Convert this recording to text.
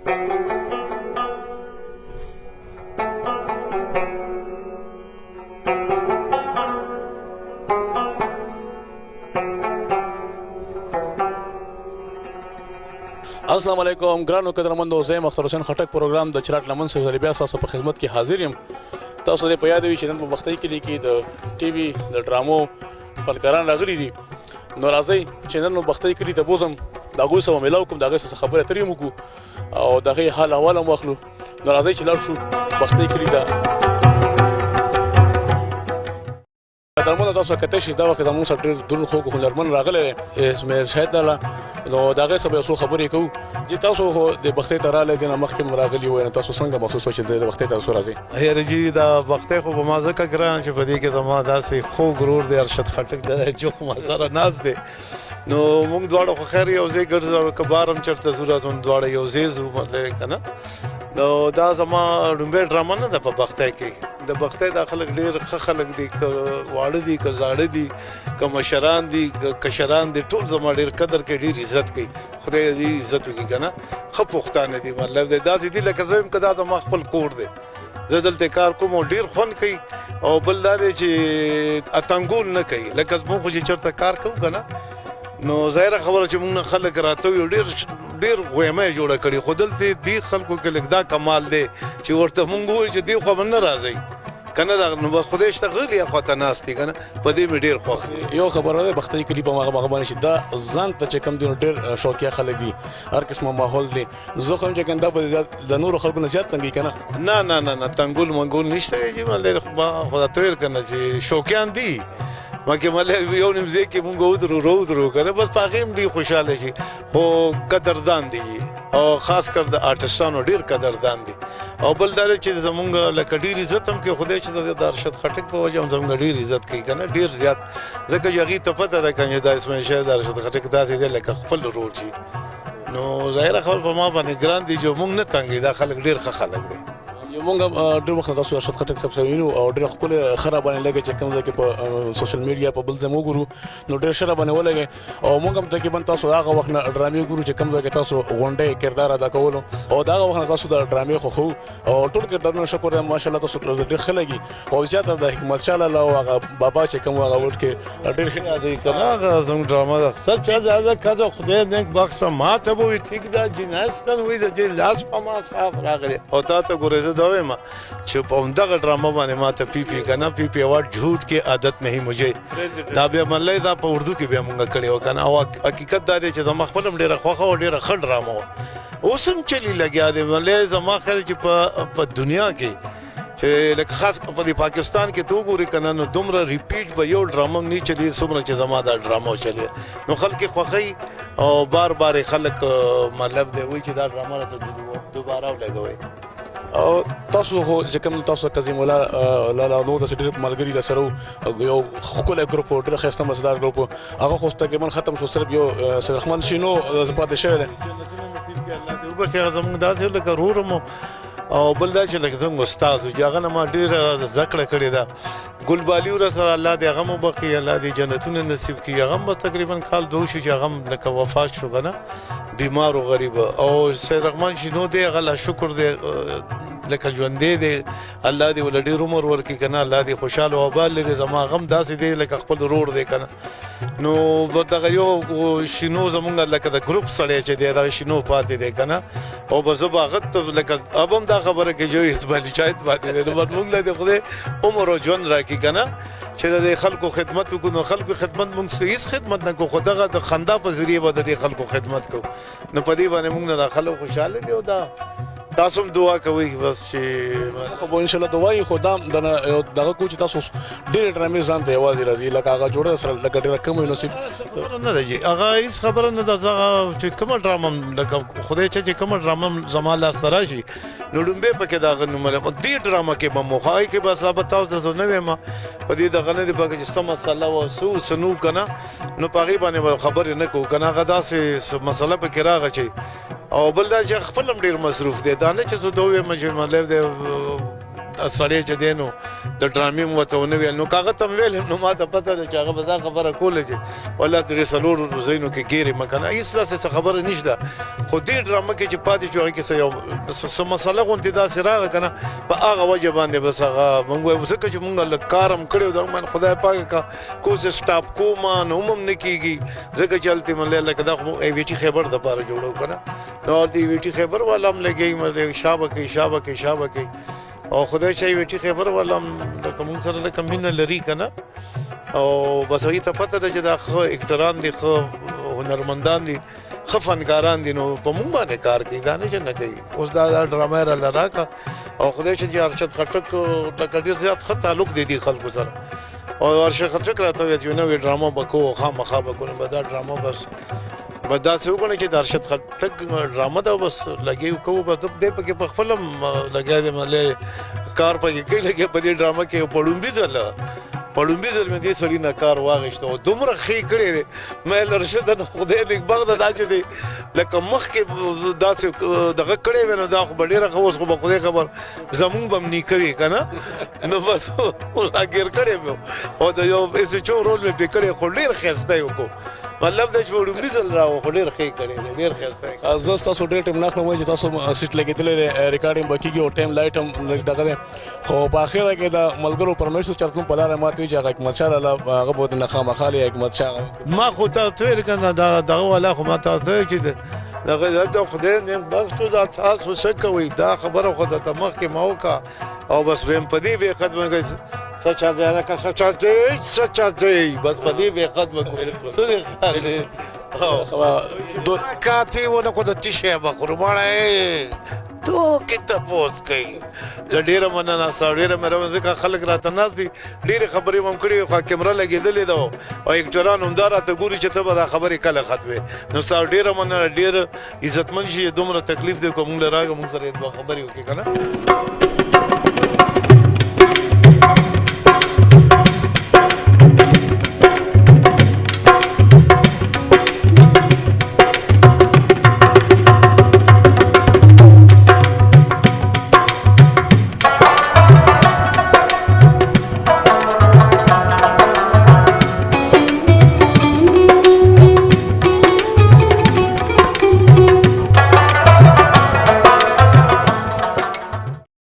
السلام علیکم ګرانو قدرمندو، زه یم اختر حسین خټک. پروګرام د چراټ لمن څخه بیا تاسو په خدمت کې حاضر یم. تاسو دې په یاد وي چې نن په بختۍ کلي کې د ټي وي د ډرامو فنکاران راغلي دي. نو راځئ چې نن بختۍ کلي ته بوځم، د هغوی سره میلاو کوم، د هغوی سره خبرې اترې وکړو او د هغې حال احوال هم واخلو. نو راځئ چې لاړ شو بختۍ کلي ته. قدرمنو، تاسو کتلی شئ دا وخت زموږ سره ډېر دروند خوږ هنرمند راغلی دی اسماعیل شاهد لاله. نو د هغې سره به یو څو خبرې کوو. چې تاسو خو د بختۍ ته راغلی دې نه مخکې هم راغلي وئ، نو تاسو څنګه محسوس وه چې د بختۍ ته تاسو راځئ؟ یاره جي دا بختۍ خو به ما ځکه ګران چې په دې کې زما داسې خوږ ورور دی ارشد خټک دی چې خو ما سره ناست دی. نو موږ دواړه خو خیر یو ځای ګرځو، که بار هم چېرته ځو راځو دواړه یو ځای ځو مطلب که نه. نو دا زما لومبۍ ډرامه نه ده په بختۍ کې. د بختۍ دا خلک ډېر ښه خلک دي، که واړه دي که زاړه دي که مشران دي که کشران دي، ټول زما ډېر قدر کوي، ډېر عزت کوي. خدای دې عزت وکړي که نه. ښه پښتانه دي مطلب دی داسې دي لکه زه یم که دا زما خپل کور دی، زه دلته کار کوم او ډېر خوند کوي. او بل دا دی چې اتنګول نه کوي، لکه موږ خو چې چېرته کار کوو که نه، نو ظاهره خبره چې موږ نه خلک راته وي ډېر غویمه یې جوړه کړې. خو دلته دې خلکو کې لږ دا کمال دی چې ورته موږ ووایو چې دې خوا به نه راځئ که نه، نو بس خدای شته غلي خواته ناست دي که نه. په دې مې ډېر خوښ دی. یو خبره ده بختۍ کلي په هغه باندې چې دا ځان ته چې کوم دي نو ډېر شوقیه خلک دي، هر قسمه ماحول دی. زه خو یم چې دا به د نورو خلکو نه زیات تنګوي که نه؟ نه تنګول منګول نشته چې مطلب خدا ته ویل که نه چې شوقیان دي. مکه مطلب یو نیم ځای کې مونږ ودرو که نه، بس په هغې هم دوی خوشحاله شي. خو قدردان دي او خاص کر د آرټسټانو ډېر قدردان دي. او بل دا چې زمونږ لکه ډېر عزت هم کوي خدای چې د ارشد خټک په وجه هم زمونږ ډېر عزت کوي که نه، ډېر زیات. ځکه چې هغې ته پته ده که دا اسماعیل شاهد ارشد خټک داسې دی لکه خپل ورور چې. نو ظاهره خبر په ما باندې ګران دي چې مونږ نه تنګوي، دا خلک ډېر ښه خلک دي. موږ ډېر وخت تاسو ارشد خټک صاحب سره وینو او ډېر ښکلې ښه راباندې لګي چې کوم ځای کې په سوشل میډیا په بل ځای مو وګورو نو ډېر ښه راباندې ولګي. او موږ هم تقریبا تاسو هغه وخت نه ډرامې ګورو چې کوم ځای کې تاسو غونډۍ کردار ادا کولو او د هغه وخت نه تاسو د ډرامې خوښو او ټول کردارونه شکر دی ماشاءالله تاسو ډېر ښه لګي. او زیاته د حکمت شاه لاله او هغه بابا چې کوم هغه وخت کې ډېر ښه یادوي که نه. هغه زموږ ډرامه ده سچ زیاده کده خدای نیک بخښه ما ته به وي ټیک ده جناستن وایي د دې لاس په ما صاف راغلی. او تا ته ګورې زه دا وایم چې په همدغه ډرامه باندې ما ته پی پی که نه پی پی اواډ جھوٹ کې عادت نہیں مجھے دا بیا مطلب دا په اردو کې بیا مونږ کړې وه که نه. او حقیقت دا دی چې زما خپله هم ډېره خوښه وه، ډېره ښه ډرامه وه. اوس هم چلي لګیا دی مطلب زما خیال چې په دنیا کې چې لکه خاص په دې پاکستان کې ته وګورې که نه نو دومره ریپیټ به یو ډرامه هم نه چلي څومره چې زما دا ډرامه وچلې. نو خلک یې خوښوي او بار بار یې خلک مطلب دی وایي چې دا ډرامه راته دوباره ولګوئ. او تاسو خو چې کوم تاسو کظیم الله لاله نو داسې ډېر ملګري درسره وو، یو ښکلی ګروپ و، ډېر ښایسته مزیدار ګروپ و. هغه خو تقریبا ختم شو، صرف یو سید رحمان شینو پاتې شوی دی. الله دې وبخښي هغه زموږ داسې لکه ورور م او بل دا چې لکه زموږ استاد و چې هغه نه ما ډېره زده کړه کړې ده. ګلبالي ورسره الله دې هغه هم وبخښي، الله دې جنتونه نصیب کړي. هغه هم تقریبا کال دو شو چې هغه هم لکه وفات شو که نه، بیمار و غریب. او سید رحمان شینو دی هغه لا شکر دی لکه ژوندی دی، الله دې ولې ډېر عمر ورکړي که نه، الله دې خوشحاله او آباد لري. زما هغه هم داسې دی لکه خپل ورور دی که نه. نو دغه یو شینو زمونږ لکه د ګروپ سړی چې دی دغه شینو پاتې دی که نه. او به زه به هغه ته لکه اب هم دا خبره کوي چې اسماعیل شاهد پاتې دی. نو موږ له دې خدای عمر او ژوند راکړي که نه چې د خلکو خدمت وکړو. نو خلکو خدمت موږ هېڅ خدمت نه کوو، خو دغه د خندا په ذریعه به د دې خلکو خدمت کوو. نو په دې باندې موږ نه دا خلک خوشحاله دي. او دا تاسو هم دعا کوئ بس چې خو انشاءالله دعا یې خو دا دغه کوو چې تاسو ډېرې ډرامې ځان ته یوازې راځي لکه هغه جوړه سره لکه ډېره کم وي نصیب خبره نه ده جي. هغه هېڅ خبره نه ده. هغه چې کومه ډرامه لکه خدای چې کومه ډرامه زما لاسته راشي نو لومبۍ پکې د هغه نوم دې ډرامه کې به مو هغې کې به به تاسو ته زه نه ویم په دې دغه نه دي پکې چې څه مسله وه څه نو که نه، نو په هغې باندې به خبرې نه کوو که نه. هغه داسې مسله پکې راغله چې او بل دا چې خپل هم ډېر مصروف دی. دا نه چې زه دا ووایم چې مطلب دی سړی چې دی نو د ډرامې مو ورته ونه ویل نو که هغه ته م ویل نو ما ته پته ده چې هغه به دا خبره کوله چې والله درې څلورو ځایونو کې ګیرې مه که نه هېڅ داسې څه خبره نشته خو دې ډرامه کې چې پاتې شو هغې کې څه مسله غوندې داسې راغله که نه په هغه وجه باندې بس هغه موږ وایو ځکه چې موږ لږ کار هم کړی و دغه باندې خدای پاکه کا کوشش ټاپ کوم نو هم نه کېږي ځکه چې هلته مله لکه دا خو ای وي ټي خیبر دپاره جوړو که نه نو هلته ای وي ټي خیبر والا هم لګوي شابه کوي شابه کوي شابه کوي او خدای چې ای وي ټي خیبر والا هم لکه موږ سره لکه مینه لري که نه او بس هغې ته پته ده چې دا ښه اکټران دي ښه هنرمندان دي ښه فنکاران دي نو په موږ باندې کار کوي دا نه چې نه کوي اوس دا ډرامه یې راله راکړه او خدای چې ارشد خټک لکه ډېر زیات ښه تعلق دی دې خلکو سره او ارشد خټک راته ویل چې نوې ډرامه به کوو خامخا به کوو نو به دا ډرامه بس داسې وګڼئ چې د ارشد خټک ډرامه ده بس لګیا کوو به دی پکې په خپل هم لګیا دی ملی کار پکې کوي لګیا په دې ډرامه کې په لومړي ځل مې دې سړي نه کار واخیسته او دومره ښې کړی دی مې ارشد نه خدای نېکبخته ده دا چې دی لکه مخکې داسې دغه کړی وی نو دا خو به ډېره ښه اوس خو به خدای خبر زمونږ به هم نیکه وي که نه نو بس راګیر کړی مې او د یو ایس ایچ او رول مې پرې کړی خو ډېر ښایسته یې وکړو مطلب دا چې په لومړي ځل راوړو خو ډېر ښه یې کړی دی ډېر ښایسته یې زه ستاسو ډېر ټایم نه اخلم وایي چې تاسو سیټ لګېدلی دی ریکارډینګ به کېږي او ټایم لایټ هم لږ دغه دی خو په اخره کې د ملګرو پرمیشو چرتون په لاره ماته وي چې هغه حکمتشاه لاله هغه به ورته نه خامخا لي حکمتشاه ما خو تاسو ویل که نه دغه والا خو ما تاسو ویل چې دغه د خدای نېکبختو دا تاسو څه کوئ دا خبره خو درته مخکې ما وکړه او بس ویم په دې به ختمه کوي سچا دی لکه سچا دی بس په دې به ختمه کوي څه دی خیال دی کاتې ونه کو د تیشه به خورو مړی تو کې تپوس کوي زه ډېره مننه ستا ډېره مهرباني ځکه خلک راته ناست دي ډېرې خبرې مو هم کړې خو کیمره لګېدلې ده او اکټران همدا راته ګوري چې ته به دا خبرې کله ختمې نو ستا ډېره مننه ډېر عزتمن شي دومره تکلیف دی که مونږ له راږه مونږ سره دوه خبرې وکړې که نه